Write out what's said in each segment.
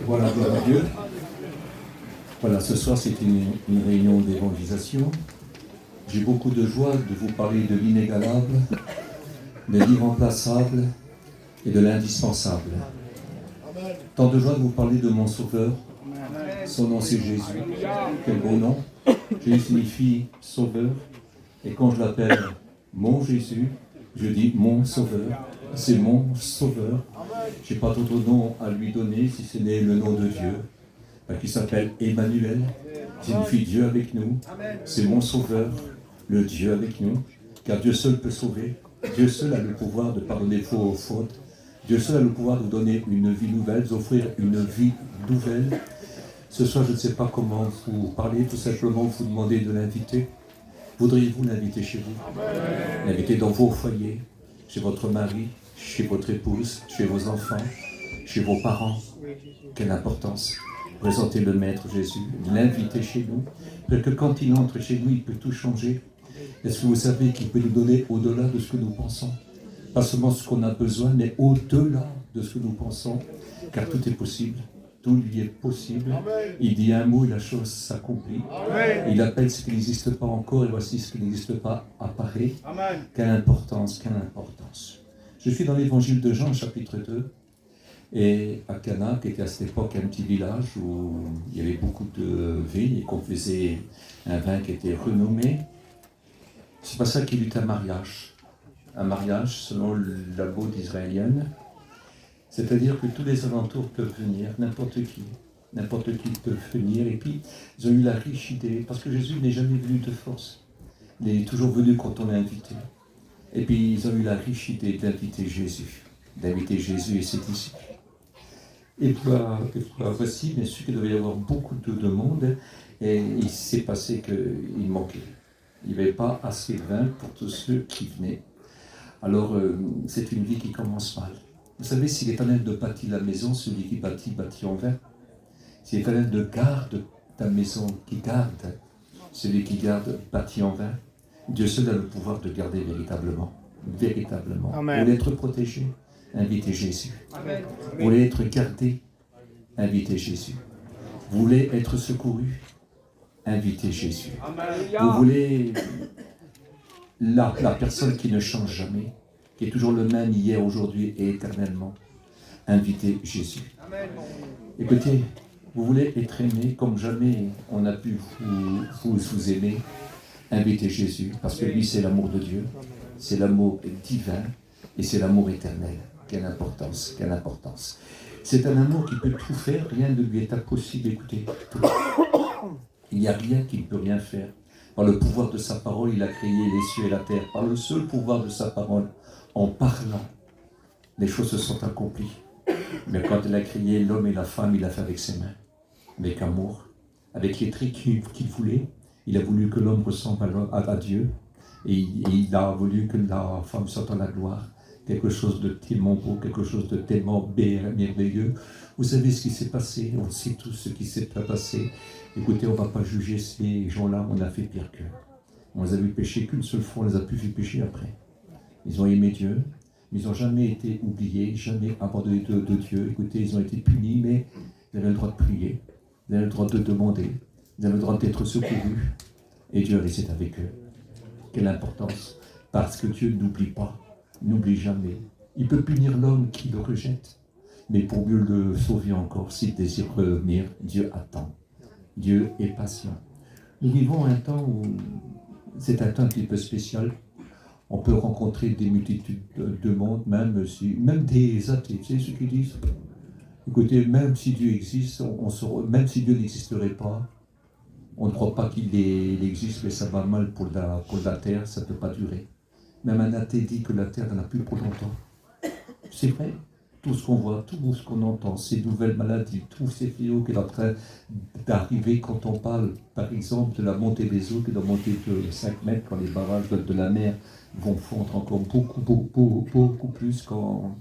Voilà, gloire à Dieu. Voilà, ce soir c'est une réunion d'évangélisation. J'ai beaucoup de joie de vous parler de l'inégalable, de l'irremplaçable et de l'indispensable. Tant de joie de vous parler de mon Sauveur. Son nom c'est Jésus. Quel beau nom. Jésus signifie Sauveur. Et quand je l'appelle mon Jésus, je dis mon Sauveur. C'est mon Sauveur. Je n'ai pas d'autre nom à lui donner si ce n'est le nom de Dieu, qui s'appelle Emmanuel, qui signifie Dieu avec nous. C'est mon Sauveur, le Dieu avec nous, car Dieu seul peut sauver. Dieu seul a le pouvoir de pardonner vos fautes. Dieu seul a le pouvoir de vous donner une vie nouvelle, d'offrir une vie nouvelle. Ce soir, je ne sais pas comment vous parler, tout simplement vous demander de l'inviter. Voudriez-vous l'inviter chez vous? L'inviter dans vos foyers, chez votre mari, chez votre épouse, chez vos enfants, chez vos parents. Quelle importance! Présenter le Maître Jésus, l'inviter chez nous, parce que quand il entre chez nous, il peut tout changer. Est-ce que vous savez qu'il peut nous donner au-delà de ce que nous pensons? Pas seulement ce qu'on a besoin, mais au-delà de ce que nous pensons, car tout est possible. Tout lui est possible. Il dit un mot et la chose s'accomplit. Il appelle ce qui n'existe pas encore et voici ce qui n'existe pas apparaît. Quelle importance, quelle importance. Je suis dans l'évangile de Jean, chapitre 2, et à Cana, qui était à cette époque un petit village où il y avait beaucoup de vignes et qu'on faisait un vin qui était renommé. C'est pas ça qu'il y eut un mariage. Un mariage selon la mode israélienne. C'est-à-dire que tous les alentours peuvent venir, n'importe qui peut venir. Et puis, ils ont eu la riche idée, parce que Jésus n'est jamais venu de force. Il est toujours venu quand on l'a invité. Et puis, ils ont eu la riche idée d'inviter Jésus et ses disciples. Et puis, voici, bien sûr qu'il devait y avoir beaucoup de monde, et il s'est passé qu'il manquait. Il n'y avait pas assez de vin pour tous ceux qui venaient. Alors, c'est une vie qui commence mal. Vous savez, si l'Éternel ne bâtit la maison, celui qui bâtit en vain. Si l'Éternel ne garde ta maison, qui garde, celui qui garde bâtit en vain. Dieu seul a le pouvoir de garder véritablement. Véritablement. Amen. Vous voulez être protégé? Invitez Jésus. Amen. Vous voulez être gardé? Invitez Jésus. Vous voulez être secouru? Invitez Jésus. Amen. Vous voulez la personne qui ne change jamais, qui est toujours le même hier, aujourd'hui et éternellement. Invitez Jésus. Amen. Écoutez, vous voulez être aimé comme jamais on a pu vous aimer. Invitez Jésus, parce que lui c'est l'amour de Dieu, c'est l'amour divin et c'est l'amour éternel. Quelle importance, quelle importance. C'est un amour qui peut tout faire, rien ne lui est impossible. Écoutez, il n'y a rien qui ne peut rien faire. Par le pouvoir de sa parole, il a créé les cieux et la terre. Par le seul pouvoir de sa parole, en parlant, les choses se sont accomplies. Mais quand il a créé l'homme et la femme, il l'a fait avec ses mains, avec amour, avec les traits qu'il voulait. Il a voulu que l'homme ressemble à Dieu, et il a voulu que la femme sorte en la gloire. Quelque chose de tellement beau, quelque chose de tellement merveilleux. Vous savez ce qui s'est passé, on sait tous ce qui s'est passé. Écoutez, on ne va pas juger ces gens-là, on a fait pire qu'eux. On les a vu pécher qu'une seule fois, on les a plus vu pécher après. Ils ont aimé Dieu, mais ils n'ont jamais été oubliés, jamais abandonnés de Dieu. Écoutez, ils ont été punis, mais ils avaient le droit de prier, ils avaient le droit de demander, ils avaient le droit d'être secourus, et Dieu restait avec eux. Quelle importance, parce que Dieu n'oublie pas, n'oublie jamais. Il peut punir l'homme qui le rejette, mais pour mieux le sauver encore, s'il désire revenir, Dieu attend. Dieu est patient. Nous vivons un temps où c'est un temps un petit peu spécial. On peut rencontrer des multitudes de monde, même des athées. Tu sais ce qu'ils disent? Écoutez, même si Dieu existe, même si Dieu n'existerait pas, on ne croit pas qu'il existe, mais ça va mal pour la terre, ça ne peut pas durer. Même un athée dit que la terre n'en a plus pour longtemps. C'est vrai. Tout ce qu'on voit, tout ce qu'on entend, ces nouvelles maladies, tous ces fléaux qui sont en train d'arriver quand on parle, par exemple, de la montée des eaux, qui doit monter de 5 mètres quand les barrages de la mer vont fondre encore beaucoup plus quand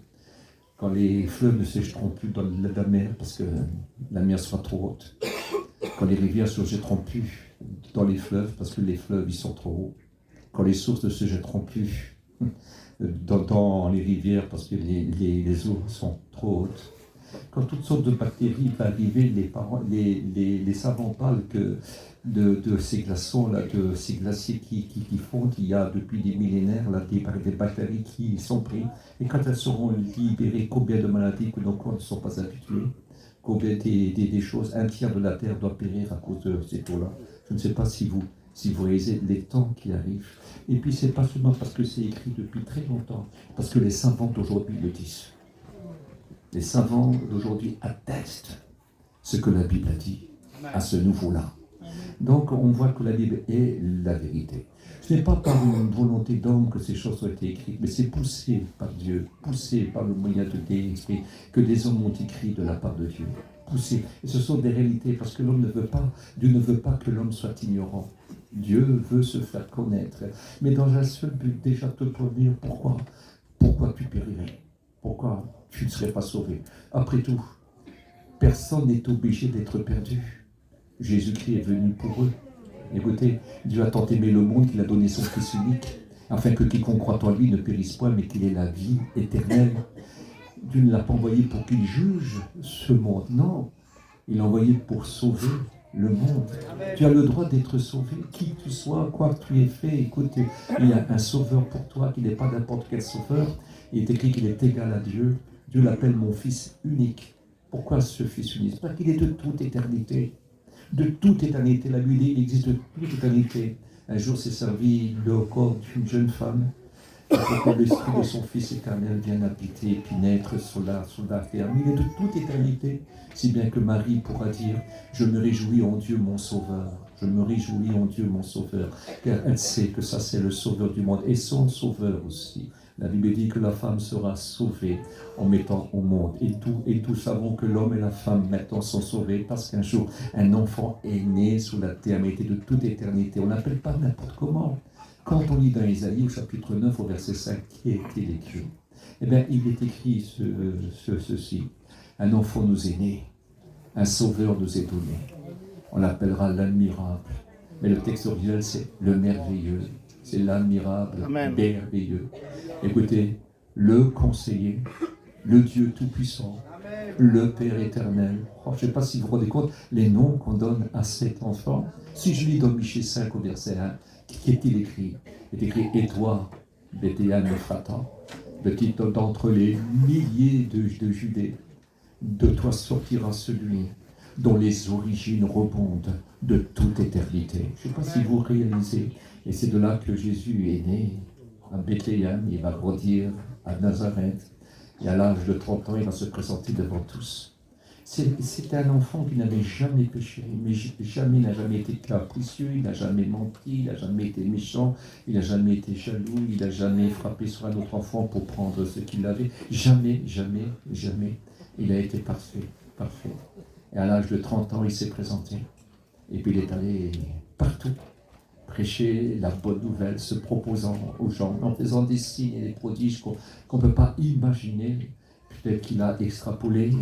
les fleuves ne sécheront plus dans la mer parce que la mer sera trop haute. Quand les rivières ne se jetteront plus dans les fleuves parce que les fleuves ils sont trop hauts. Quand les sources ne se jetteront plus dans les rivières parce que les eaux sont trop hautes. Quand toutes sortes de bactéries vont arriver, les savants parlent de ces glaçons-là, de ces glaciers qui fondent. Il y a depuis des millénaires là, des bactéries qui sont prises. Et quand elles seront libérées, combien de maladies que nos corps ne sont pas habitués, combien des choses, un tiers de la Terre doit périr à cause de ces eaux-là. Je ne sais pas si vous voyez les temps qui arrivent. Et puis c'est pas seulement parce que c'est écrit depuis très longtemps, parce que les savants d'aujourd'hui le disent. Les savants d'aujourd'hui attestent ce que la Bible a dit à ce niveau-là. Donc on voit que la Bible est la vérité. Ce n'est pas par une volonté d'homme que ces choses ont été écrites, mais c'est poussé par Dieu, poussé par le moyen de l'Esprit, que des hommes ont écrit de la part de Dieu. Poussé. Et ce sont des réalités, parce que l'homme ne veut pas, Dieu ne veut pas que l'homme soit ignorant. Dieu veut se faire connaître, mais dans un seul but, déjà te prévenir pourquoi tu périrais, pourquoi tu ne serais pas sauvé. Après tout, personne n'est obligé d'être perdu. Jésus-Christ est venu pour eux. Écoutez, Dieu a tant aimé le monde qu'il a donné son Fils unique, afin que quiconque croit en lui ne périsse point, mais qu'il ait la vie éternelle. Dieu ne l'a pas envoyé pour qu'il juge ce monde, non. Il l'a envoyé pour sauver le monde. Amen. Tu as le droit d'être sauvé, qui tu sois, quoi que tu aies fait. Écoute, il y a un sauveur pour toi, qui n'est pas n'importe quel sauveur. Il est écrit qu'il est égal à Dieu. Dieu l'appelle mon Fils unique. Pourquoi ce Fils unique? Parce qu'il est de toute éternité. De toute éternité. La Bible dit qu'il existe de toute éternité. Un jour s'est servi le corps d'une jeune femme pour que l'esprit de son Fils éternel vienne habiter et puis naître sur la terre. Mais il est de toute éternité, si bien que Marie pourra dire « Je me réjouis en Dieu mon Sauveur, je me réjouis en Dieu mon Sauveur », car elle sait que ça c'est le Sauveur du monde et son Sauveur aussi. La Bible dit que la femme sera sauvée en mettant au monde. Et tous savons que l'homme et la femme maintenant sont sauvés parce qu'un jour, un enfant est né sous la terre, mais était de toute éternité. On n'appelle pas n'importe comment. Quand on lit dans Isaïe au chapitre 9 au verset 5 qui est écrit, eh bien il est écrit ceci. Un enfant nous est né, un sauveur nous est donné. On l'appellera l'admirable. Mais le texte original c'est le merveilleux. C'est l'admirable, merveilleux. Écoutez, le conseiller, le Dieu tout-puissant, le Père éternel. Je ne sais pas si vous vous rendez compte, les noms qu'on donne à cet enfant. Si je lis dans Michée 5 au verset 1, qu'est-il écrit? Il est écrit « Et toi, Bethléem Ephrata, petit d'entre les milliers de Judée, de toi sortira celui dont les origines rebondent de toute éternité. » Je ne sais pas si vous réalisez, et c'est de là que Jésus est né, à Bethléem, il va grandir à Nazareth, et à l'âge de 30 ans, il va se présenter devant tous. C'est un enfant qui n'avait jamais péché, mais jamais n'a jamais été capricieux, il n'a jamais menti, il n'a jamais été méchant, il n'a jamais été jaloux, il n'a jamais frappé sur un autre enfant pour prendre ce qu'il avait. Jamais, jamais, jamais. Il a été parfait, parfait. Et à l'âge de 30 ans, il s'est présenté. Et puis il est allé partout prêcher la bonne nouvelle, se proposant aux gens, en faisant des signes et des prodiges qu'on ne peut pas imaginer. Peut-être qu'il a extrapolé,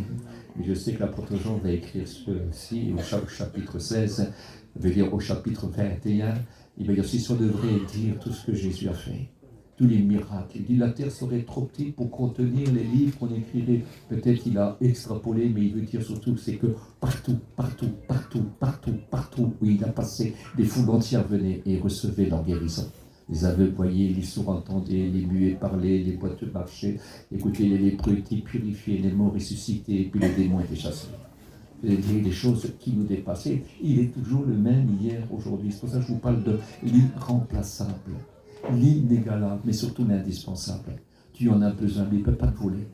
mais je sais que l'apôtre Jean va écrire ceci au chapitre 16, il va dire au chapitre 21, il va dire si on devrait dire tout ce que Jésus a fait, tous les miracles. Il dit la terre serait trop petite pour contenir les livres qu'on écrirait. Peut-être qu'il a extrapolé, mais il veut dire surtout c'est que partout où il a passé, des foules entières venaient et recevaient leur guérison. Les aveugles voyaient, les sourds entendaient, les muets parlaient, les boiteux marchaient. Écoutez, les lépreux étaient purifiés, les morts ressuscités, et puis les démons étaient chassés. Des choses qui nous dépassaient. Il est toujours le même hier, aujourd'hui. C'est pour ça que je vous parle de l'irremplaçable, l'inégalable, mais surtout l'indispensable. Tu en as besoin, mais il ne peut pas te voler.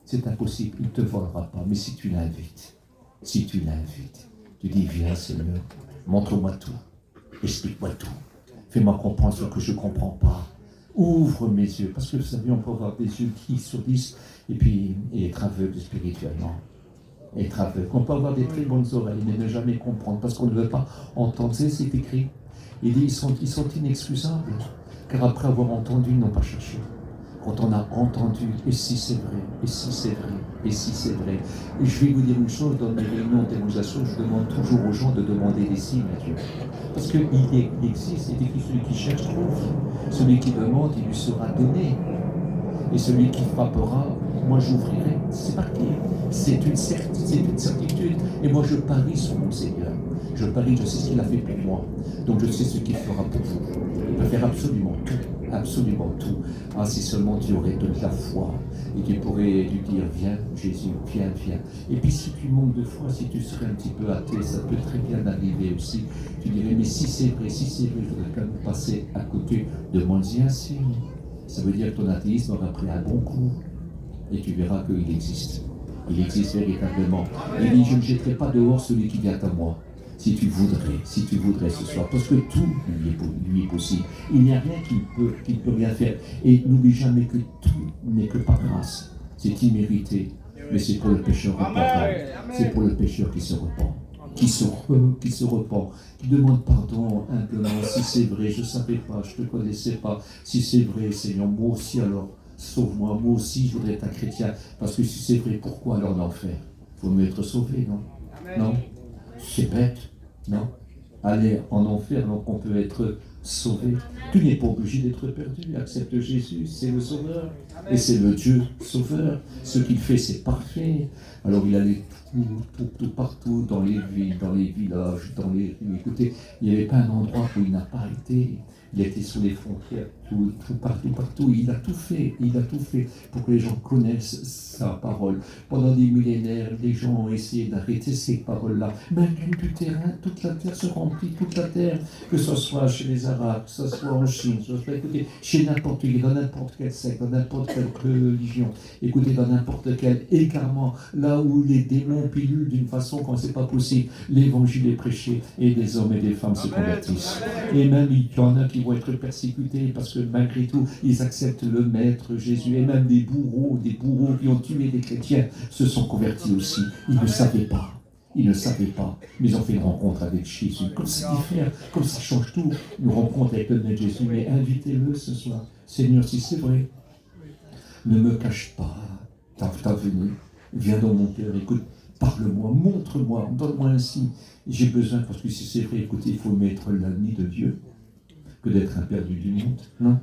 C'est impossible, il ne te volera pas. Mais si tu l'invites, tu dis viens Seigneur, montre-moi tout, explique-moi tout. Fais-moi comprendre ce que je ne comprends pas. Ouvre mes yeux. Parce que vous savez, on peut avoir des yeux 10 sur 10 et être aveugle spirituellement. Être aveugle. On peut avoir des très bonnes oreilles, mais ne jamais comprendre. Parce qu'on ne veut pas entendre. C'est écrit. Il dit, ils sont inexcusables. Car après avoir entendu, ils n'ont pas cherché. Quand on a entendu, et si c'est vrai, et si c'est vrai, et si c'est vrai. Et je vais vous dire une chose, dans mes réunions d'évangélisation, je demande toujours aux gens de demander des signes à Dieu. Parce qu'il existe, c'est écrit, celui qui cherche trouve. Celui qui demande, il lui sera donné. Et celui qui frappera, moi j'ouvrirai. C'est marqué. C'est une certitude. Et moi, je parie sur mon Seigneur. Je parie, je sais ce qu'il a fait pour moi. Donc, je sais ce qu'il fera pour vous. Il peut faire absolument tout. Absolument tout. Ah, si seulement tu aurais de la foi et tu pourrais lui dire, viens, Jésus, viens, viens. Et puis, si tu manques de foi, si tu serais un petit peu athée, ça peut très bien arriver aussi. Tu dirais, mais si c'est vrai, je voudrais quand même passer à côté de mon signe. Ça veut dire que ton athéisme aura pris un bon coup. Et tu verras qu'il existe. Il existe véritablement. Il dit, je ne jetterai pas dehors celui qui vient à moi. Si tu voudrais ce soir. Parce que tout lui est possible. Il n'y a rien qui peut rien faire. Et n'oublie jamais que tout n'est que par grâce. C'est immérité. Mais c'est pour le pécheur repentant. C'est pour le pécheur qui se repent. Qui se repent. Qui demande pardon humblement. Si c'est vrai, je ne savais pas, je ne te connaissais pas. Si c'est vrai, Seigneur, moi aussi alors. Sauve-moi, moi aussi je voudrais être un chrétien. Parce que si c'est vrai, pourquoi alors l'enfer? Il faut mieux être sauvé, non? Non? C'est bête, non? Aller en enfer, donc on peut être sauvé. Tu n'es pas obligé d'être perdu. Accepte Jésus, c'est le Sauveur. Et c'est le Dieu Sauveur. Ce qu'il fait, c'est parfait. Alors il allait tout partout, dans les villes, dans les villages, dans les rues. Écoutez, il n'y avait pas un endroit où il n'a pas été. Il était sous les frontières, tout partout. Il a tout fait pour que les gens connaissent sa parole. Pendant des millénaires, les gens ont essayé d'arrêter ces paroles-là. Malgré du terrain, toute la terre se remplit, toute la terre, que ce soit chez les Arabes, que ce soit en Chine, que ce soit, écoutez, chez n'importe qui, dans n'importe quel secte, dans n'importe quelle religion, écoutez, dans n'importe quel égarement, là où les démons pilulent d'une façon qu'on ne sait pas possible, l'évangile est prêché et des hommes et des femmes se convertissent. Et même il y en a qui vont être persécutés parce que malgré tout, ils acceptent le Maître Jésus. Et même des bourreaux qui ont tué des chrétiens se sont convertis aussi. Ils ne savaient pas. Mais ils ont fait une rencontre avec Jésus. Comme ça diffère, comme ça change tout. Une rencontre avec le Maître Jésus. Mais invitez-le ce soir. Seigneur, si c'est vrai, ne me cache pas ta venue. Viens dans mon cœur, écoute, parle-moi, montre-moi, donne-moi un signe. J'ai besoin, parce que si c'est vrai, écoutez, il faut mettre l'ami de Dieu que d'être un perdu du monde. Non?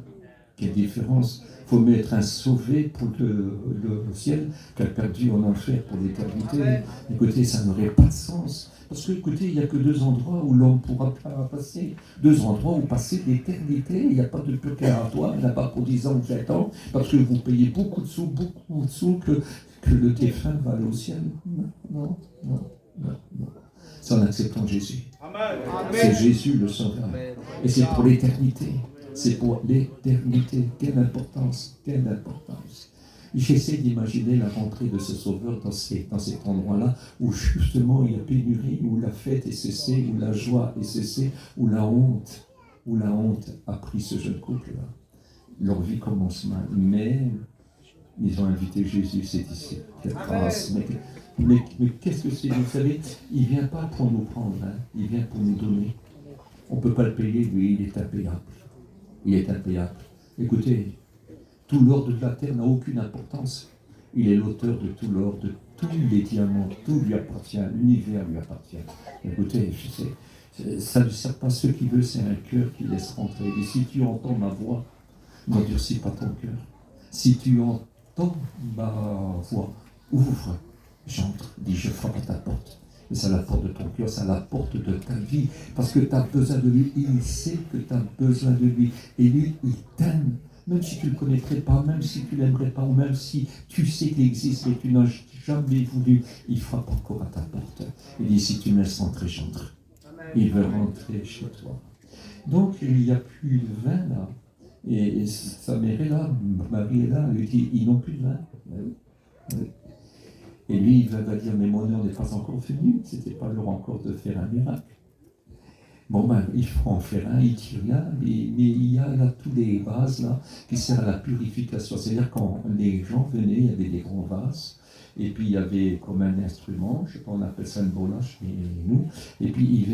Quelle différence? Il faut mieux être un sauvé pour le ciel qu'un perdu en enfer pour l'éternité. Écoutez, ça n'aurait pas de sens. Parce que, écoutez, il n'y a que 2 endroits où l'homme pourra passer. 2 endroits où passer l'éternité. Il n'y a pas de purgatoire, il n'y en a pas pour 10 ans ou 7 ans, parce que vous payez beaucoup de sous que le défunt va aller au ciel. Non. C'est en acceptant Jésus. C'est Jésus le Sauveur. Et c'est pour l'éternité. C'est pour l'éternité. Quelle importance. J'essaie d'imaginer la rentrée de ce Sauveur dans cet endroit-là, où justement il y a pénurie, où la fête est cessée, où la joie est cessée, où la honte a pris ce jeune couple-là. Leur vie commence mal. Mais ils ont invité Jésus, c'est ici. Quelle grâce. Mais qu'est-ce que c'est? Vous savez, il ne vient pas pour nous prendre, hein. Il vient pour nous donner. On ne peut pas le payer, lui, il est impayable. Écoutez, tout l'or de la terre n'a aucune importance. Il est l'auteur de tout l'or, de tous les diamants, tout lui appartient, l'univers lui appartient. Écoutez, ça ne sert pas. Ce qu'il veut, c'est un cœur qui laisse rentrer. Et si tu entends ma voix, n'endurcis pas ton cœur. Si tu entends ma voix, ouvre. J'entre, dis, je frappe à ta porte. Et c'est à la porte de ton cœur, c'est à la porte de ta vie. Parce que tu as besoin de lui. Il sait que tu as besoin de lui. Et lui, il t'aime. Même si tu ne le connaîtrais pas, même si tu ne l'aimerais pas, ou même si tu sais qu'il existe et tu n'as jamais voulu, il frappe encore à ta porte. Il dit, si tu me laisses rentrer, j'entre. Il veut rentrer chez toi. Donc, il n'y a plus de vin là. Et sa mère est là, Marie est là. Elle lui dit, ils n'ont plus de vin. Oui. Et lui, il va dire, mais mon heure n'est pas encore venue, c'était pas l'heure encore de faire un miracle. Bon, il faut en faire un, il tire là, mais il y a là tous les vases là, qui servent à la purification. C'est-à-dire quand les gens venaient, il y avait des grands vases, et puis il y avait comme un instrument, je sais pas, on appelle ça une bola chez nous, et puis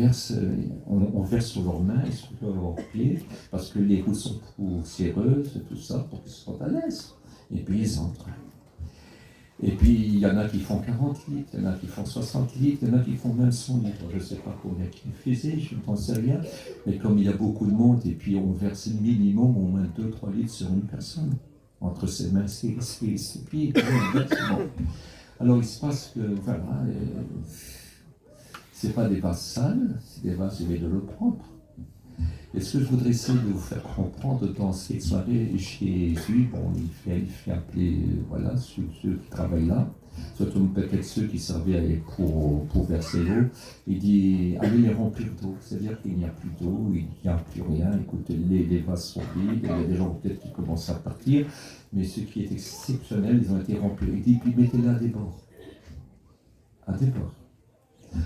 on verse sur leurs mains et sur leurs pieds, parce que les roues sont poussiéreuses, tout ça, pour qu'ils soient à l'aise. Et puis ils entrent. Et puis, il y en a qui font 40 litres, il y en a qui font 60 litres, il y en a qui font même 100 litres. Je ne sais pas combien qu'ils faisaient, je ne sais rien. Mais comme il y a beaucoup de monde, et puis on verse minimum au moins 2-3 litres sur une personne. Entre ses mains, ses pieds, bon. Alors il se passe que, voilà, c'est pas des vases sales, c'est des vases mais de l'eau propre. Et ce que je voudrais essayer de vous faire comprendre dans cette soirée chez Jésus, bon, il fait appeler voilà, ceux qui travaillent là, surtout peut-être ceux qui servaient pour verser l'eau. Il dit allez les remplir d'eau, c'est-à-dire qu'il n'y a plus d'eau, il n'y a plus rien. Écoutez, les vases sont vides, il y a des gens peut-être qui commencent à partir, mais ce qui est exceptionnel, ils ont été remplis. Il dit puis mettez-les à des bords. À des bords.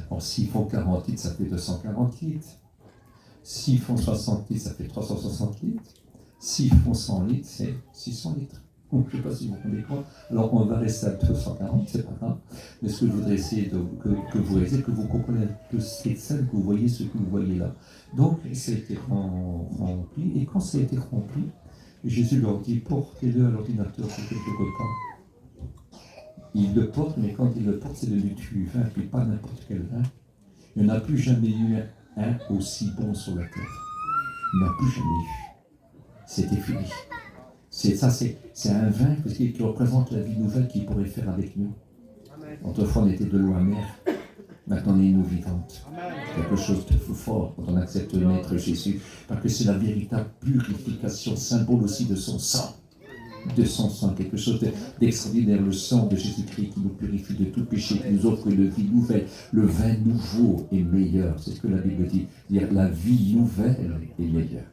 Alors s'ils font 40 litres, ça fait 240 litres. S'ils font 60 litres, ça fait 360 litres. S'ils font 100 litres, c'est 600 litres. Donc, je ne sais pas si vous rendez compte. Alors, on va rester à 240, c'est pas grave. Mais ce que je voudrais essayer que vous réalisez, que vous compreniez que c'est scène, que vous voyez ce que vous voyez là. Donc, ça a été rempli. Et quand ça a été rempli, Jésus leur dit portez-le à l'ordinateur pour quelques repas. Il le porte, mais quand il le porte, c'est de du vin, puis pas n'importe quel vin. Il n'y en a plus jamais eu un aussi bon sur la terre. Il n'y en a plus jamais eu. C'était fini. C'est un vin qui représente la vie nouvelle qu'il pourrait faire avec nous. Autrefois, on était de l'eau amère. Maintenant, on est une eau vivante. Quelque chose de fort quand on accepte le Maître Jésus. Parce que c'est la véritable purification, symbole aussi de son sang. De son sang, quelque chose d'extraordinaire, le sang de Jésus-Christ qui nous purifie de tout péché, qui nous offre une vie nouvelle. Le vin nouveau est meilleur, c'est ce que la Bible dit. Dire la vie nouvelle est meilleure.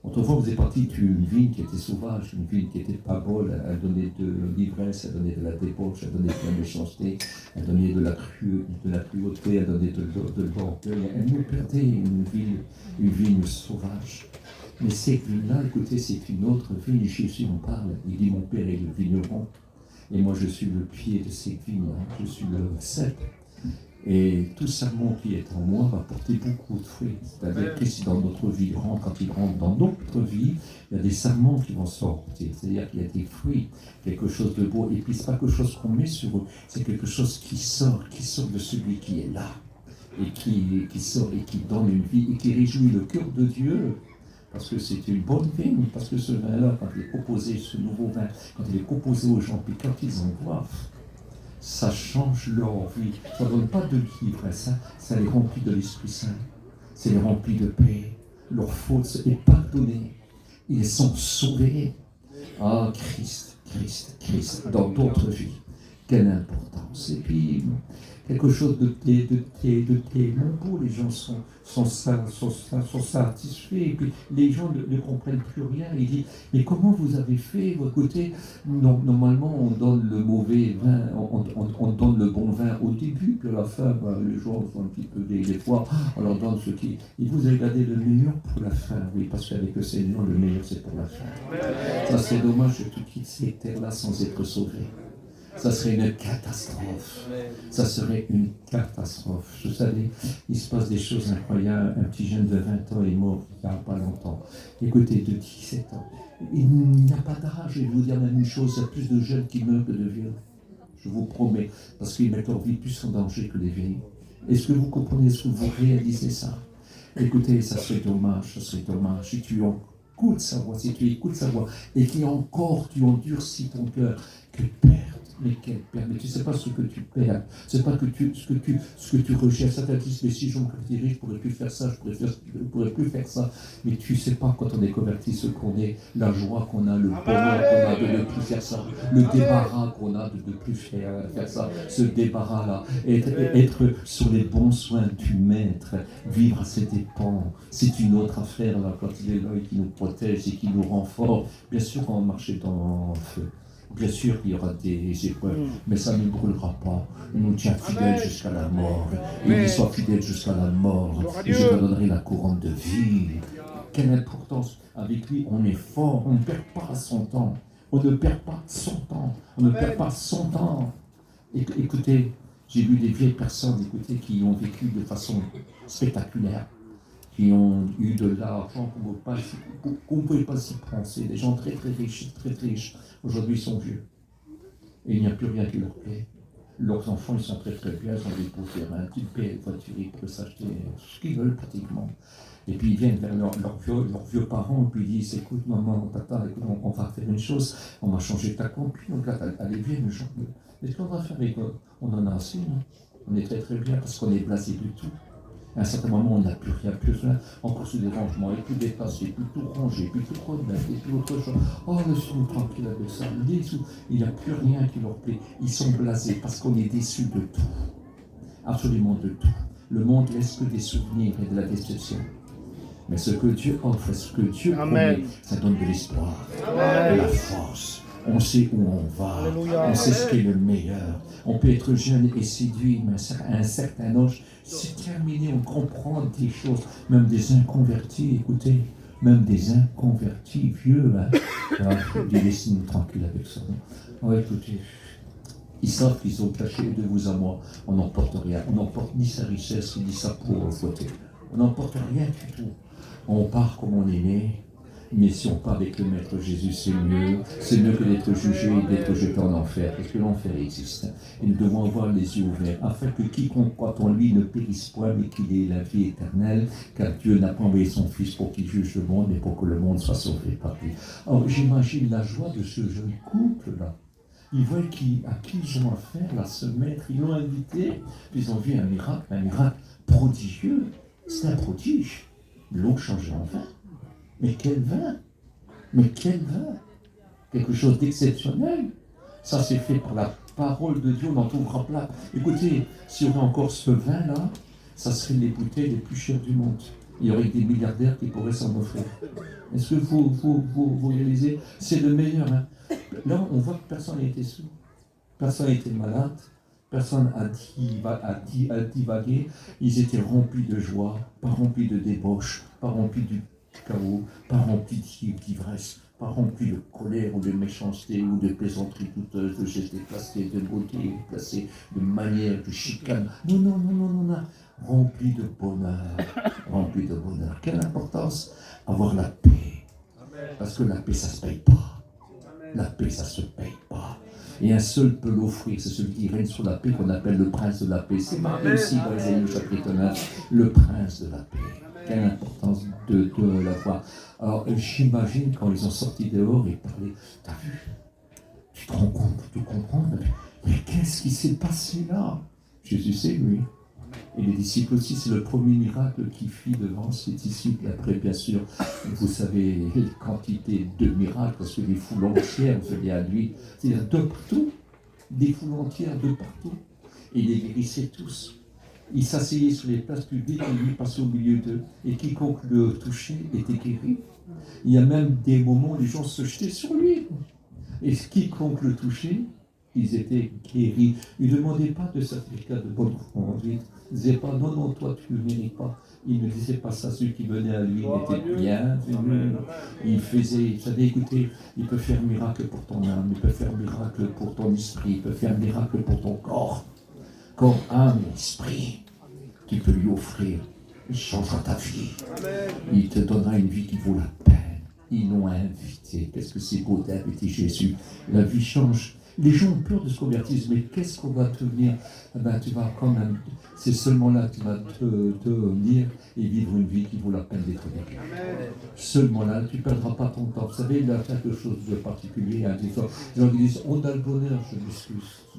Autrefois, vous êtes parti d'une vigne qui était sauvage, une vigne qui n'était pas bonne, elle donnait de l'ivresse, elle donnait de la débauche, elle donnait de la méchanceté, elle donnait de la cruauté, elle donnait de l'orgueil. Elle nous perdait une vigne sauvage. Mais cette vigne-là, écoutez, c'est une autre vigne. Jésus en parle. Il dit, mon Père est le vigneron. Et moi, je suis le pied de cette vigne. Je suis le cep. Et tout sarment qui est en moi va porter beaucoup de fruits. C'est-à-dire que si dans notre vie, quand il rentre dans notre vie, il y a des sarments qui vont sortir. C'est-à-dire qu'il y a des fruits, quelque chose de beau. Et puis, ce n'est pas quelque chose qu'on met sur eux. C'est quelque chose qui sort de celui qui est là. Et qui sort et qui donne une vie et qui réjouit le cœur de Dieu. Parce que c'est une bonne vigne, parce que ce vin-là, quand il est proposé, ce nouveau vin, quand il est proposé aux gens, puis quand ils en boivent, ça change leur vie. Ça ne donne pas de l'ivresse, ça les remplit de l'Esprit Saint. Ça les remplit de paix. Leur faute est pardonnée. Ils sont sauvés. Ah, Christ, dans d'autres vies. Quelle importance. Et puis, quelque chose de tellement beau, les gens sont satisfaits, et puis les gens ne comprennent plus rien. Ils disent, mais comment vous avez fait? Écoutez, normalement, on donne le mauvais vin, on donne le bon vin au début, puis à la fin, les gens sont un petit peu des fois, on leur donne ce qui... Et vous avez gardé le meilleur pour la fin, oui, parce qu'avec le Seigneur, le meilleur c'est pour la fin. Ça, c'est dommage que tu quittes cette terre-là sans être sauvé. Ça serait une catastrophe. Ça serait une catastrophe. Vous savez, il se passe des choses incroyables. Un petit jeune de 20 ans est mort il n'y a pas longtemps. Écoutez, de 17 ans. Il n'y a pas d'âge. Je vais vous dire la même chose. Il y a plus de jeunes qui meurent que de vieux. Je vous promets. Parce qu'ils mettent leur vie plus en danger que les vieilles. Est-ce que vous comprenez? Est-ce que vous réalisez ça? Écoutez, ça serait dommage. Si tu écoutes sa voix, et qui encore tu endurcis ton cœur, que perte. Mais quelle perte, mais tu ne sais pas ce que tu perds, c'est pas ce que tu recherches. Ça t'a dit, mais si je me convertis, je ne pourrais plus faire ça, je ne pourrais plus faire ça. Mais tu ne sais pas quand on est converti ce qu'on est, la joie qu'on a, le bonheur qu'on a de ne plus faire ça, le débarras qu'on a de ne plus faire ça, ce débarras-là, être sur les bons soins du Maître, vivre à ses dépens, c'est une autre affaire là, quand il est là et qui nous protège et qui nous rend fort. Bien sûr, on va marcher dans le feu. Bien sûr qu'il y aura des épreuves, mais ça ne brûlera pas. Il nous tient fidèles jusqu'à la mort. Il nous soit fidèle jusqu'à la mort. Et je te donnerai la couronne de vie. Quelle importance. Avec lui, on est fort. On ne perd pas son temps. On ne perd pas son temps. On ne perd pas son temps. Écoutez, j'ai vu des vieilles personnes, qui ont vécu de façon spectaculaire, qui ont eu de l'argent qu'on ne pouvait pas s'y penser. Des gens très riches, très riches. Aujourd'hui, ils sont vieux. Et il n'y a plus rien qui leur plaît. Leurs enfants, ils sont très bien, ils ont des beaux terrains, une belle voiture, ils peuvent s'acheter ce qu'ils veulent pratiquement. Et puis ils viennent vers leurs vieux parents, et puis ils disent, écoute maman, papa, écoute, on va faire une chose, on va changer ta compte. Donc là, allez, viens, Et ce qu'on va faire avec eux, on en a assez, non? On est très très bien parce qu'on est blasé du tout. À un certain moment, on n'a plus rien, plus rien. Encore sous des rangements, et plus dépassé, plus tout rangé, plus tout remettre, et plus autre chose. Oh, laissez-nous tranquille avec ça. Il n'y a plus rien qui leur plaît. Ils sont blasés parce qu'on est déçus de tout. Absolument de tout. Le monde laisse que des souvenirs et de la déception. Mais ce que Dieu offre, ce que Dieu promet, ça donne de l'espoir, de la force. On sait où on va, Alléluia. On sait ce qui est le meilleur. On peut être jeune et séduit, mais à un certain âge, c'est terminé, on comprend des choses, même des inconvertis, écoutez, même des inconvertis vieux, laissez-nous tranquilles avec ça. Oh, écoutez, ils savent qu'ils ont caché de vous à moi, on n'emporte rien, on n'emporte ni sa richesse, ni sa pauvreté, on n'emporte rien du tout. On part comme on est né, mais si on part avec le Maître Jésus, c'est mieux que d'être jugé et d'être jeté en enfer, parce que l'enfer existe. Et nous devons avoir les yeux ouverts, afin que quiconque croit en lui ne périsse point, mais qu'il ait la vie éternelle, car Dieu n'a pas envoyé son Fils pour qu'il juge le monde, mais pour que le monde soit sauvé par lui. Alors j'imagine la joie de ce jeune couple-là. Ils voient à qui ils ont affaire, là, ce maître, ils l'ont invité, ils ont vu un miracle prodigieux. C'est un prodige. L'eau changeait en vin. Mais quel vin! Mais quel vin! Quelque chose d'exceptionnel. Ça, c'est fait par la parole de Dieu, on en trouvera plein. Écoutez, s'il y aurait encore ce vin-là, ça serait les bouteilles les plus chères du monde. Il y aurait des milliardaires qui pourraient s'en offrir. Est-ce que vous réalisez? C'est le meilleur. Hein? Là, on voit que personne n'a été sous. Personne n'a été malade. Personne a divagué. Ils étaient remplis de joie, pas remplis de débauche, pas remplis du chaos, pas remplis d'ivresse, pas remplis de colère ou de méchanceté ou de plaisanterie douteuse, de gestes déplacés, de beauté déplacée, de manière, de chicane. Non. Remplis de bonheur. Remplis de bonheur. Quelle importance? Avoir la paix. Parce que la paix, ça ne se paye pas. La paix, ça ne se paye pas. Et un seul peut l'offrir, c'est celui qui règne sur la paix, qu'on appelle le prince de la paix. C'est marqué aussi dans Ésaïe chapitre 9, le prince de la paix. Quelle importance de l'avoir. Alors j'imagine quand ils ont sorti dehors et parlaient, t'as vu, tu te rends compte, tu comprends, mais qu'est-ce qui s'est passé là? Jésus c'est lui. Et les disciples aussi, c'est le premier miracle qu'il fit devant ses disciples. Après, bien sûr, vous savez, les quantités de miracles, parce que des foules entières venaient à lui, c'est-à-dire de partout, des foules entières de partout. Et il les guérissait tous. Il s'asseyait sur les places publiques et lui passait au milieu d'eux. Et quiconque le touchait était guéri. Il y a même des moments où les gens se jetaient sur lui. Et quiconque le touchait, ils étaient guéris. Il ne demandait pas de certificat de bonne conduite. Il ne disait pas, non, toi tu ne le mérites pas. Il ne disait pas ça, celui qui venait à lui, il était bienvenu. Il faisait, vous savez, écoutez, il peut faire miracle pour ton âme, il peut faire miracle pour ton esprit, il peut faire miracle pour ton corps. Corps, âme et esprit. Tu peux lui offrir. Il changera ta vie. Il te donnera une vie qui vaut la peine. Ils l'ont invité. Qu'est-ce que c'est beau d'inviter Jésus. La vie change. Les gens ont peur de se convertir, mais qu'est-ce qu'on va te dire? Tu vas quand même, c'est seulement là que tu vas te venir et vivre une vie qui vaut la peine d'être vécue. Seulement là, tu ne perdras pas ton temps. Vous savez, il y a quelque chose de particulier. Hein, les gens qui disent, on a le bonheur, je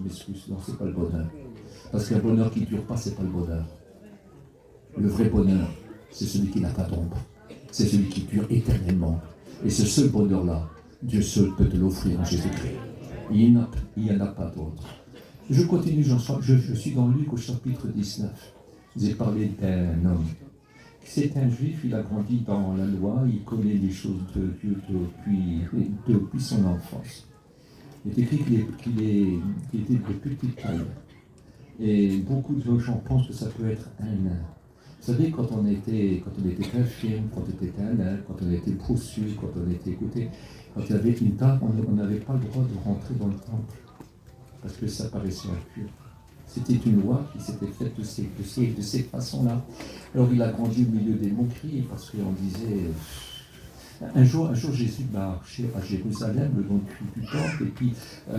m'excuse. Non, c'est pas le bonheur. Parce qu'un bonheur qui ne dure pas, c'est pas le bonheur. Le vrai bonheur, c'est celui qui n'a pas d'ombre. C'est celui qui dure éternellement. Et ce seul bonheur-là, Dieu seul peut te l'offrir en Jésus-Christ. Il n'y en a pas d'autre. Je continue, je suis dans Luc au chapitre 19. J'ai parlé d'un homme. C'est un juif, il a grandi dans la loi, il connaît les choses de Dieu depuis son enfance. Il est écrit qu'il était de petite taille. Et beaucoup de gens pensent que ça peut être un nain. Vous savez, quand on était infirme, quand on était un nain, quand on était bossu, quand on était écouté, quand il y avait une table, on n'avait pas le droit de rentrer dans le temple, parce que ça paraissait impur. C'était une loi qui s'était faite de ces façons-là. Alors il a grandi au milieu des moqueries, parce qu'on disait... Un jour, Jésus marchait à Jérusalem, le long du temple, et puis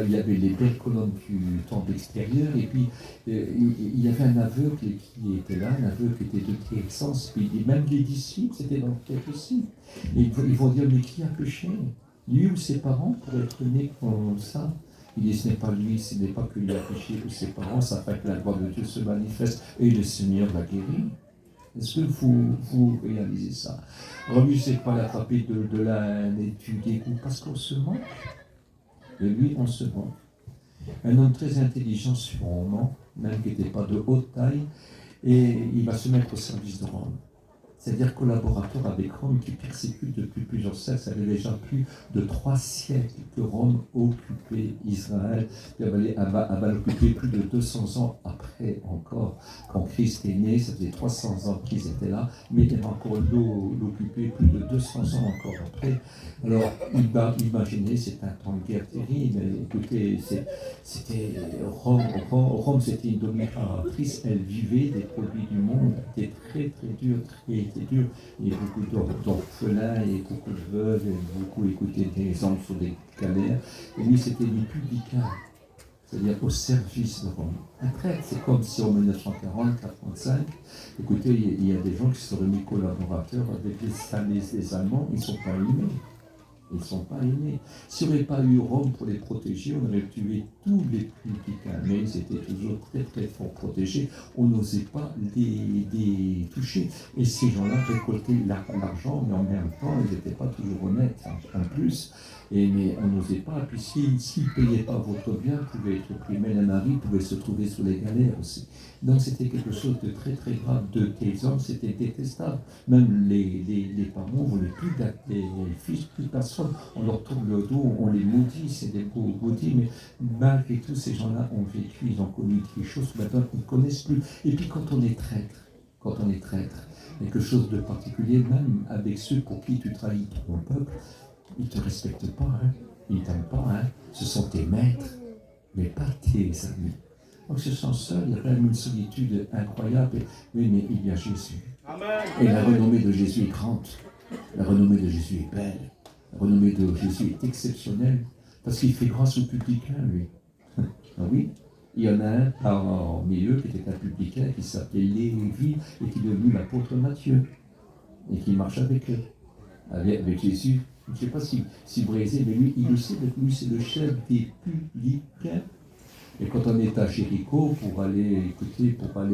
il y avait les belles colonnes du temple extérieur, et puis il y avait un aveugle qui était là, un aveugle qui était de quel sens, puis même les disciples, c'était dans le tête aussi. Et ils vont dire, mais qui a péché? Lui ou ses parents pour être né comme ça? Il dit, ce n'est pas lui, ce n'est pas que lui a péché ou ses parents, ça fait que la gloire de Dieu se manifeste et le Seigneur l'a guéri. Est-ce que vous réalisez ça? Alors lui, c'est pas l'attraper de la haine et du dégoût, parce qu'on se moque. Et lui, on se moque. Un homme très intelligent sûrement, même qui n'était pas de haute taille, et il va se mettre au service de Rome. C'est-à-dire collaborateur avec Rome qui persécute depuis plusieurs siècles. Ça fait déjà plus de 3 siècles que Rome occupait Israël. Elle va l'occuper plus de 200 ans après encore. Quand Christ est né, ça faisait 300 ans qu'ils étaient là, mais elle va encore l'occuper plus de 200 ans encore après. Alors, imaginez, c'est un temps de guerre terrible. Écoutez, c'était Rome, c'était une dominatrice. Elle vivait des produits du monde. C'était très, très dur, très dur. Il y a beaucoup d'orphelins, et beaucoup de veuves, et beaucoup écouté des hommes sur des galères. Et lui, c'était des publicains, c'est-à-dire au service de Rome. Un prêtre, c'est comme si en 1940-45, écoutez, il y a des gens qui se sont remis collaborateurs avec les Allemands, ils ne sont pas aimés. Ils ne sont pas aimés. S'il n'y aurait pas eu Rome pour les protéger, on aurait tué tous les publicains, mais ils étaient toujours très très fort protégés. On n'osait pas les toucher. Et ces gens-là récoltaient l'argent, mais en même temps, ils n'étaient pas toujours honnêtes, en plus. Mais on n'osait pas. Puis s'ils ne payaient pas votre bien, vous pouvez être primé, les maris pouvaient se trouver sous les galères aussi. Donc c'était quelque chose de très très grave. De tes hommes, c'était détestable. Même les parents ne voulaient plus les fils, plus personne. On leur tourne le dos, on les maudit, c'est des beaux maudits, mais malgré tout, ces gens-là ont vécu, ils ont connu des choses que maintenant ils ne connaissent plus. Et puis quand on est traître, quelque chose de particulier, même avec ceux pour qui tu trahis ton peuple, ils ne te respectent pas, ils ne t'aiment pas, ce sont tes maîtres, mais pas tes amis. Donc se sent seul, il y a quand même une solitude incroyable, mais il y a Jésus. Amen. Et la renommée de Jésus est grande, la renommée de Jésus est belle, la renommée de Jésus est exceptionnelle, parce qu'il fait grâce aux publicains, lui. Ah oui, il y en a un parmi eux qui était un publicain, qui s'appelait Lévi, et qui est devenu l'apôtre Matthieu, et qui marche avec eux, avec Jésus. Je ne sais pas si Brésil, mais lui, il le sait, lui, c'est le chef des publicains. Et quand on est à Jéricho pour aller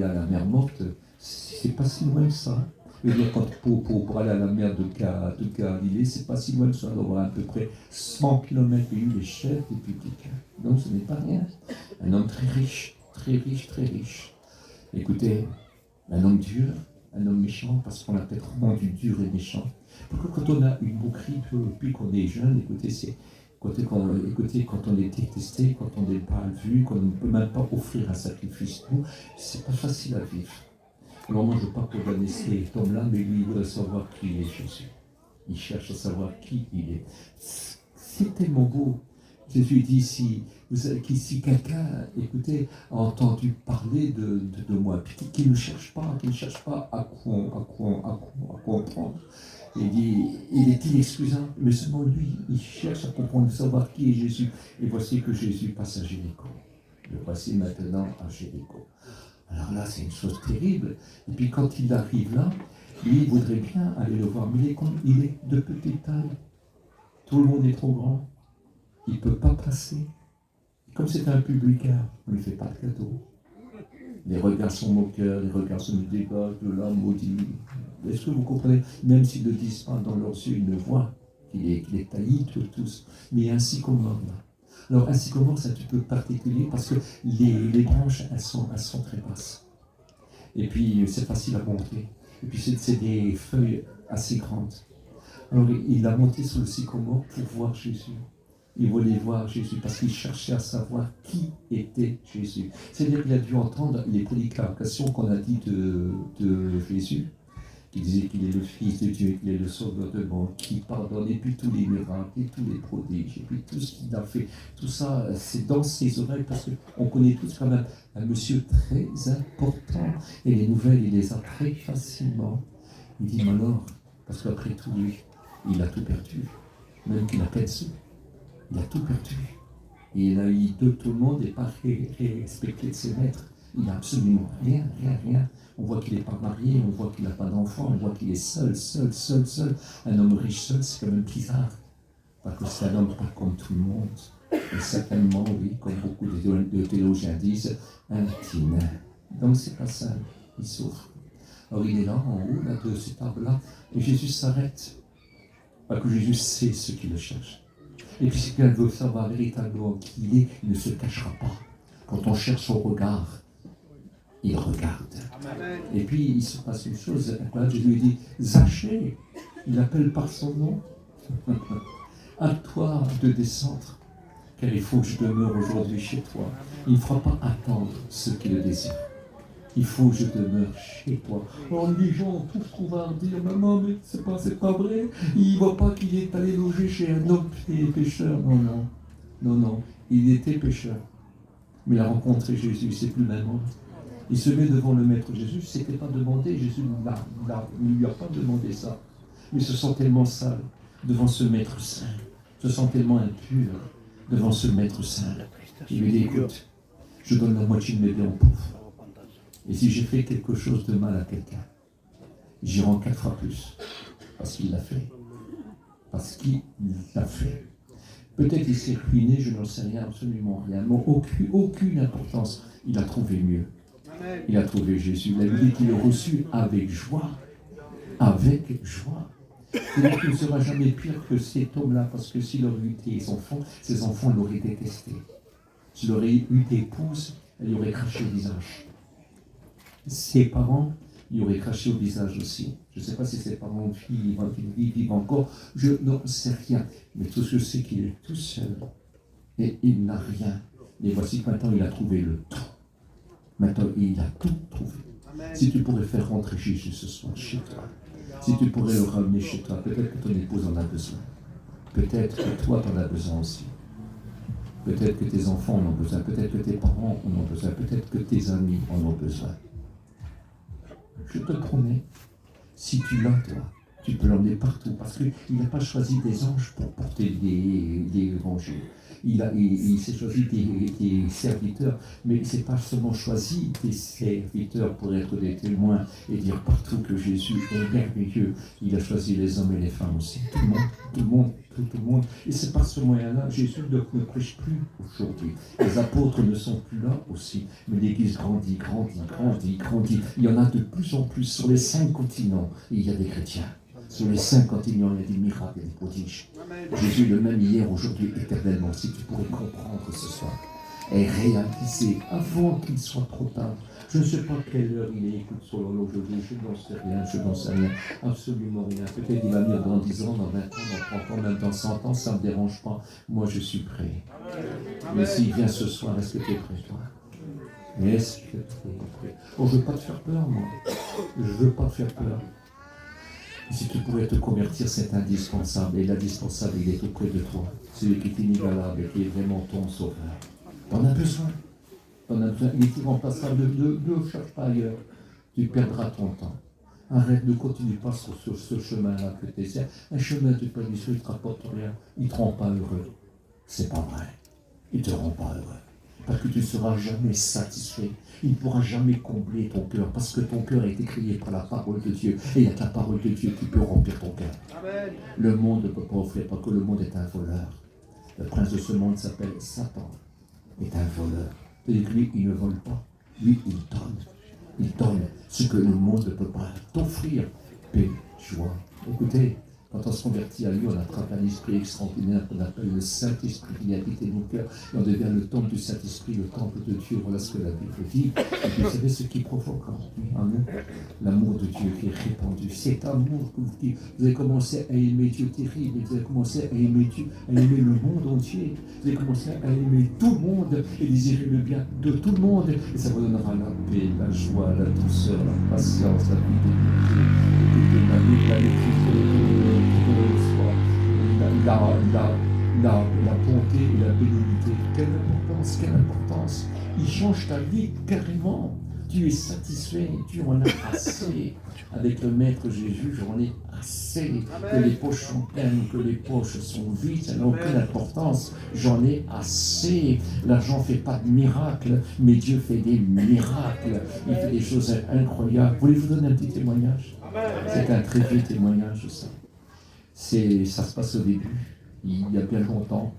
à la mer Morte, c'est pas si loin que ça. Je veux dire, pour aller à la mer de Galilée, c'est pas si loin que ça. On doit avoir à peu près 100 km des chefs des publicains. Donc ce n'est pas rien. Un homme très riche, très riche, très riche. Écoutez, un homme dur, un homme méchant, parce qu'on l'a peut-être rendu dur et méchant. Parce que quand on a une moquerie, puis qu'on est jeune, écoutez, quand on est détesté, quand on n'est pas vu, qu'on ne peut même pas offrir un sacrifice pour, c'est pas facile à vivre. Alors moi, je ne veux pas condamner cet homme-là, mais lui, il voudrait savoir qui est Jésus. Il cherche à savoir qui il est. C'est tellement beau. Jésus dit, si quelqu'un, écoutez, a entendu parler de moi, puis qu'il ne cherche pas à comprendre. Il dit, il est inexcusable, mais seulement lui, il cherche à comprendre, à savoir qui est Jésus. Et voici que Jésus passe à Jéricho. Le voici maintenant à Jéricho. Alors là, c'est une chose terrible. Et puis quand il arrive là, lui, il voudrait bien aller le voir, mais il est de petite taille. Tout le monde est trop grand. Il ne peut pas passer. Comme c'est un publicain, on ne lui fait pas de cadeau. Les regards sont moqueurs, les regards se dégagent de l'âme maudit. Est-ce que vous comprenez? Même s'ils ne disent pas dans leurs yeux, ils le voient, qu'il est tailli de tous. Mais il y a un sycomore là. Alors un sycomore, c'est un petit peu particulier parce que les branches, elles sont très basses. Et puis c'est facile à monter. Et puis c'est des feuilles assez grandes. Alors il a monté sur le sycomore pour voir Jésus. Il voulait voir Jésus parce qu'il cherchait à savoir qui était Jésus. C'est-à-dire qu'il a dû entendre les prédications qu'on a dit de Jésus, qui disait qu'il est le Fils de Dieu, qu'il est le Sauveur de monde, qui pardonne, et puis tous les miracles, et tous les prodiges, et puis tout ce qu'il a fait. Tout ça, c'est dans ses oreilles, parce qu'on connaît tous quand même un monsieur très important, et les nouvelles, il les a très facilement. Il dit, mais alors, parce qu'après tout, lui, il a tout perdu, même qu'il a peine sous. Il a tout perdu. Et il a eu de tout le monde et pas respecté de ses maîtres. Il n'a absolument rien. On voit qu'il n'est pas marié, on voit qu'il n'a pas d'enfant, on voit qu'il est seul. Un homme riche seul, c'est quand même bizarre. Parce que c'est un homme pas comme tout le monde. Et certainement, oui, comme beaucoup de théologiens disent, intime. Donc c'est pas ça, il souffre. Alors il est là, en haut, là, de cette arbre-là, et Jésus s'arrête. Parce que Jésus sait ce qu'il cherche. Et puis si quelqu'un veut savoir véritablement qui il est, il ne se cachera pas. Quand on cherche son regard, il regarde. Amen. Et puis il se passe une chose, Jésus lui dit, Zachée, il appelle par son nom, à toi de descendre, car il faut que je demeure aujourd'hui chez toi. Il ne fera pas attendre ceux qui le désirent. Il faut que je demeure chez toi. Alors les gens tous trouvent à dire, maman, mais c'est pas vrai. Il ne voit pas qu'il est allé loger chez un homme pécheur. Non. Il était pécheur. Mais il a rencontré Jésus, c'est plus le même homme. Il se met devant le Maître Jésus, ce n'était pas demandé. Jésus ne lui a pas demandé ça. Mais il se sent tellement sale devant ce Maître Saint. Il se sent tellement impur devant ce Maître Saint. Il lui dit, écoute, je donne la moitié de mes biens aux pauvres. Et si j'ai fait quelque chose de mal à quelqu'un, j'y rends 4 fois plus. Parce qu'il l'a fait. Parce qu'il l'a fait. Peut-être il s'est ruiné, je n'en sais rien, absolument rien. Mais aucune importance. Il a trouvé mieux. Il a trouvé Jésus. Il a dit qu'il l'a reçu avec joie. Avec joie. C'est-à-dire qu'il ne sera jamais pire que cet homme-là, parce que s'il aurait eu ses enfants l'auraient détesté. S'il aurait eu des épouses, elle lui aurait craché le visage. Ses parents, il aurait craché au visage aussi. Je ne sais pas si ses parents vivent encore, je n'en sais rien. Mais tout ce que je sais, qu'il est tout seul et il n'a rien. Et voici que maintenant il a trouvé le tout. Maintenant il a tout trouvé. Amen. Si tu pourrais faire rentrer Jésus ce soir chez toi, si tu pourrais le ramener chez toi, peut-être que ton épouse en a besoin. Peut-être que toi tu en as besoin aussi. Peut-être que tes enfants en ont besoin. Peut-être que tes parents en ont besoin. Peut-être que tes amis en ont besoin. Je te promets, si tu l'as, toi, tu peux l'emmener partout, parce qu'il n'a pas choisi des anges pour porter des évangiles. Il s'est choisi des serviteurs, mais il ne s'est pas seulement choisi des serviteurs pour être des témoins et dire partout que Jésus est merveilleux. Il a choisi les hommes et les femmes aussi. Tout le monde. Et c'est par ce moyen-là, Jésus ne prêche plus aujourd'hui. Les apôtres ne sont plus là aussi, mais l'Église grandit. Il y en a de plus en plus sur les 5 continents, il y a des chrétiens. Sur les 5 continents, il y a des miracles et des prodiges. Jésus le même hier, aujourd'hui, éternellement. Si tu pourrais comprendre ce soir et réaliser avant qu'il soit trop tard. Je ne sais pas quelle heure il est, écoute sur l'horloge, je n'en sais rien, absolument rien. Peut-être il va venir dans 10 ans, dans 20 ans, dans 30 ans, même dans 100 ans, ça ne me dérange pas. Moi, je suis prêt. Mais s'il vient ce soir, est-ce que tu es prêt, toi? Est-ce que tu es prêt? Oh, je ne veux pas te faire peur, moi. Je ne veux pas te faire peur. Si tu pourrais te convertir, c'est indispensable. Et l'indispensable, il est auprès de toi. Celui qui est inégalable et qui est vraiment ton sauveur. T'en as besoin. Il est irremplaçable. Ne cherche pas ailleurs. Tu perdras ton temps. Arrête, ne continue pas sur ce chemin-là que tu essaies. Un chemin de perdition, il ne te rapporte rien. Il ne te rend pas heureux. C'est pas vrai. Il ne te rend pas heureux. Parce que tu ne seras jamais satisfait. Il ne pourra jamais combler ton cœur, parce que ton cœur a été créé par la parole de Dieu. Et il n'y a que la parole de Dieu qui peut remplir ton cœur. Amen. Le monde ne peut pas offrir, parce que le monde est un voleur. Le prince de ce monde s'appelle Satan, est un voleur. C'est-à-dire que lui, il ne vole pas. Lui, il donne. Il donne ce que le monde ne peut pas t'offrir. Paix, joie. Écoutez, quand on se convertit à lui, on attrape un esprit extraordinaire qu'on appelle le Saint-Esprit qui habite nos cœurs. Et on devient le temple du Saint-Esprit, le temple de Dieu. Voilà ce que la Bible dit. Et puis, vous savez ce qui provoque en nous l'amour de Dieu qui est répandu. Cet amour que vous avez commencé à aimer Dieu terrible. Vous avez commencé à aimer Dieu, à aimer le monde entier. Vous avez commencé à aimer tout le monde et désirer le bien de tout le monde. Et ça vous donnera la paix, la joie, la douceur, la patience, la fidélité, la bonté et la bénignité. Quelle importance. Il change ta vie carrément. Tu es satisfait, tu en as assez. Avec le Maître Jésus, j'en ai assez. Que les poches sont pleines, que les poches sont vides, ça n'a aucune importance. J'en ai assez. L'argent ne fait pas de miracles, mais Dieu fait des miracles. Il fait des choses incroyables. Voulez-vous donner un petit témoignage? C'est un très vieux témoignage, ça. Ça se passe au début, il y a bien longtemps.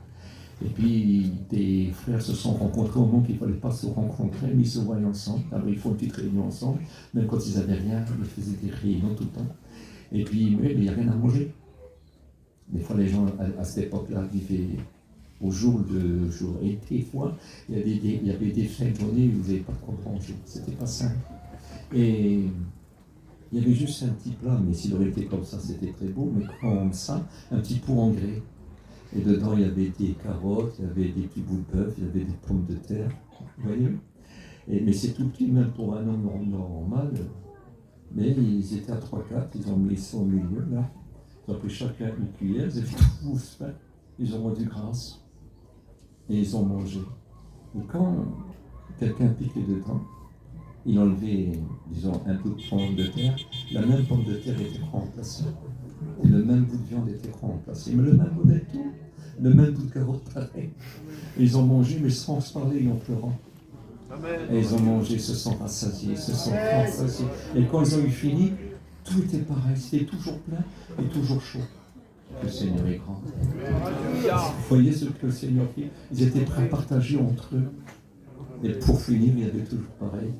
Et puis, des frères se sont rencontrés au moment qu'il ne fallait pas se rencontrer, mais ils se voyaient ensemble. Alors, ils font une petite réunion ensemble. Même quand ils n'avaient rien, ils faisaient des réunions tout le temps. Et puis, mais il n'y a rien à manger. Des fois, les gens, à cette époque-là, vivaient au jour le jour. Et des fois, il y avait des fins de journée où vous n'avez pas de quoi manger. C'était pas simple. Et il y avait juste un petit plat, mais s'il aurait été comme ça, c'était très beau. Mais comme ça, un petit pot en grès. Et dedans, il y avait des carottes, il y avait des petits bouts de bœuf, il y avait des pommes de terre. Vous voyez? Mais c'est tout petit, même pour un homme normal. Mais ils étaient à 3-4, ils ont mis ça au milieu, là. Ils ont pris chacun une cuillère, ils ont fait tout faim. Ils ont rendu grâce. Et ils ont mangé. Et quand quelqu'un piquait dedans, il enlevait, disons, un peu de pomme de terre, la même pomme de terre était remplacée. Et le même bout de viande était remplacé. Mais le même bout de tout, le même bout de carotte pareil. Et ils ont mangé, mais sans se parler et en pleurant. Et ils ont mangé, se sont rassasiés, se sont rassasiés. Et quand ils ont eu fini, tout était pareil, c'était toujours plein et toujours chaud. Le Seigneur est grand. Vous voyez ce que le Seigneur fait? Ils étaient prêts à partager entre eux. Et pour finir, il y avait toujours pareil.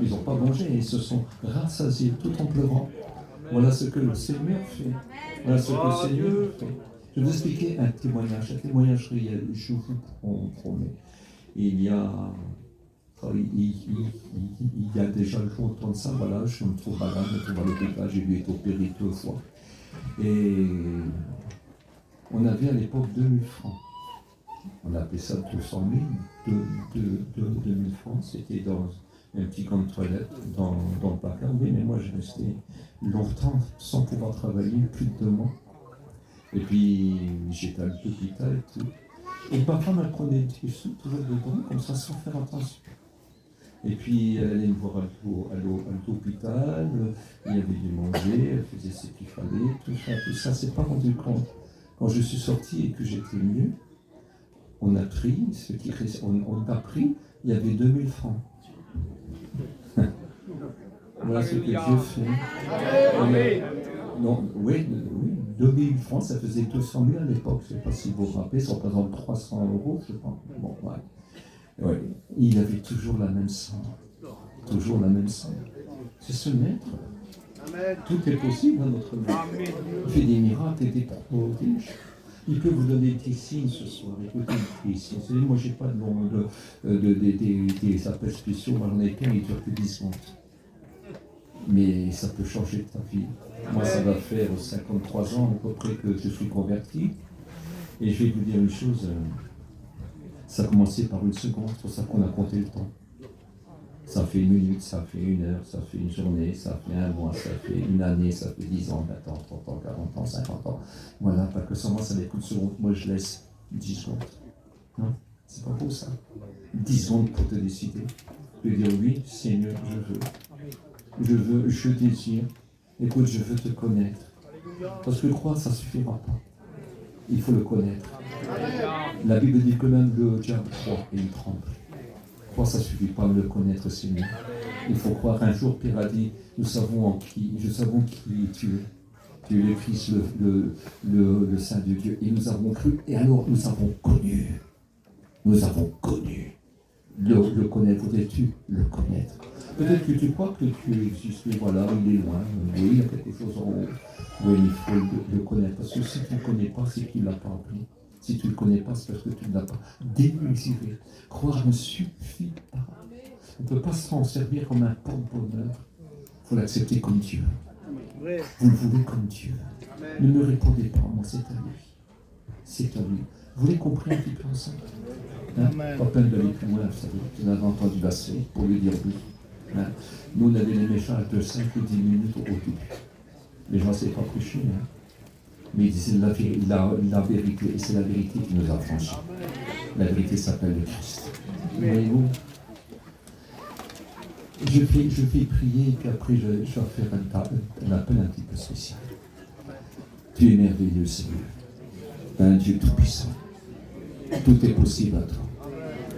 Ils n'ont pas mangé et ils se sont rassasiés tout en pleurant. Voilà ce que le Seigneur fait. Voilà ce que le Seigneur fait. Je vais vous expliquer un témoignage réel, je vous promets. Il y a déjà le jour de ça, voilà, je me trouve malade, je me trouve à l'hôpital, j'ai dû être opéré 2 fois. Et on avait à l'époque 2000 francs. On appelait ça 200 000, 2000 francs, c'était dans un petit camp de toilette dans le placard. Oui, mais moi j'ai resté longtemps sans pouvoir travailler, plus de 2 mois. Et puis j'étais à l'hôpital et tout. Et ma femme elle prenait des sous toujours dedans, comme ça, sans faire attention. Et puis elle allait me voir à l'hôpital, il y avait du manger, elle faisait ce qu'il fallait, tout ça, c'est pas rendu compte. Quand je suis sorti et que j'étais mieux, on a pris, il y avait 2000 francs. Voilà ce que Dieu fait. Non, oui, 2000 francs, ça faisait 200 000 à l'époque. Je ne sais pas si vous vous rappelez, ça représente 300 €, je pense. Bon, ouais. Ouais. Il avait toujours la même somme. Toujours la même somme. C'est ce maître. Tout est possible à notre maître. Il fait des miracles et des prodiges. Il peut vous donner des signes ce soir. Écoutez, des signes. Moi, je n'ai pas de nom des appels spéciaux. Moi, j'en ai qu'un, il ne dure que 10 secondes. Mais ça peut changer ta vie. Moi, ça va faire 53 ans à peu près que je suis converti. Et je vais vous dire une chose, ça a commencé par une seconde, c'est pour ça qu'on a compté le temps. Ça fait 1 minute, ça fait 1 heure, ça fait une journée, ça fait 1 mois, ça fait 1 année, ça fait 10 ans, 20 ans, 30 ans, 40 ans, 50 ans. Voilà, pas que ça, moi ça m'écoute secondes, moi je laisse 10 secondes. Non, c'est pas beau ça. 10 secondes pour te décider. De dire oui, Seigneur, je désire. Écoute, je veux te connaître. Parce que croire, ça ne suffira pas. Il faut le connaître. La Bible dit que même le diable croit et il tremble. Croire, ça ne suffit pas de le connaître, Seigneur. Il faut croire. Un jour, Pierre a dit, nous savons qui tu es. Tu es le Christ, le Saint de Dieu. Et nous avons cru, et alors nous avons connu. Nous avons connu. Le connaître, voudrais-tu le connaître? Peut-être que tu crois que tu existes, mais voilà, il est loin. Oui, il y a quelque chose en haut. Oui, il faut le connaître. Parce que si tu ne le connais pas, c'est que tu ne l'as pas appris. Si tu ne le connais pas, c'est parce que tu ne l'as pas démesuré. Croire ne suffit pas. On ne peut pas s'en servir comme un porte-bonheur. Il faut l'accepter comme Dieu. Vous le voulez comme Dieu. Ne me répondez pas, moi, c'est à lui. C'est à lui. Vous l'avez compris un petit peu ensemble? Pas peine d'aller plus loin, vous savez. Vous avez entendu assez pour lui dire oui. Hein? Nous, on avait des messages de 5 ou 10 minutes au début. Les gens ne savaient pas prêcher. Hein? Mais ils disaient la vérité, et c'est la vérité qui nous a franchis. La vérité s'appelle le Christ. Voyez-vous? Je vais prier, puis après je vais faire un appel un petit peu spécial. Tu es merveilleux, Seigneur. Un Dieu tout-puissant. Tout est possible à toi.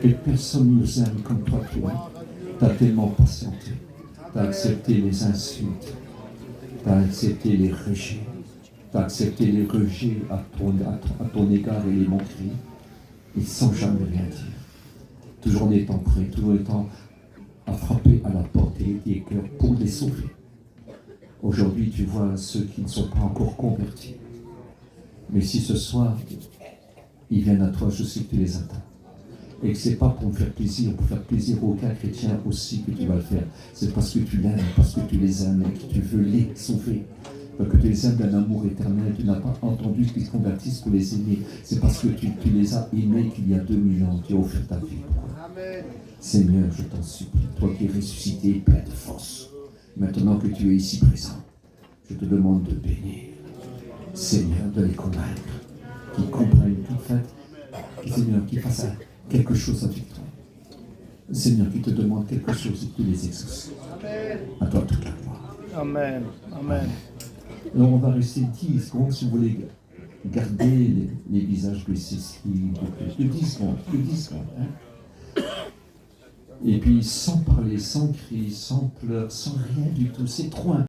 Et personne ne nous aime comme toi, tu as tellement patienté. Tu as accepté les insultes. Tu as accepté les rejets. Tu as accepté les rejets à ton égard et les moqueries. et sans jamais rien dire. Toujours en étant prêt, toujours étant à frapper à la porte des cœurs pour les sauver. Aujourd'hui, tu vois ceux qui ne sont pas encore convertis. Mais si ce soir, ils viennent à toi, je sais que tu les attends. Et que ce n'est pas pour me faire plaisir, pour faire plaisir à aucun chrétien aussi que tu vas le faire. C'est parce que tu l'aimes, parce que tu les aimes et que tu veux les sauver. Que tu les aimes d'un amour éternel. Tu n'as pas entendu qu'ils se convertissent pour les aimer. C'est parce que tu les as aimés qu'il y a 2000 ans. Tu as offert ta vie pour eux. Amen. Seigneur, je t'en supplie, toi qui es ressuscité, plein de force, maintenant que tu es ici présent, je te demande de bénir. Seigneur, de les convaincre, qu'ils comprennent tout fait, Seigneur, qu'ils fassent quelque chose avec toi. Seigneur, qui te demande quelque chose et qui les exauce. À toi toute la gloire. Amen. Amen. Alors on va rester 10 secondes si vous voulez garder les visages baissés. Que 10 secondes, que 10 secondes. Hein? Et puis sans parler, sans cri, sans pleurs, sans rien du tout. C'est trop important.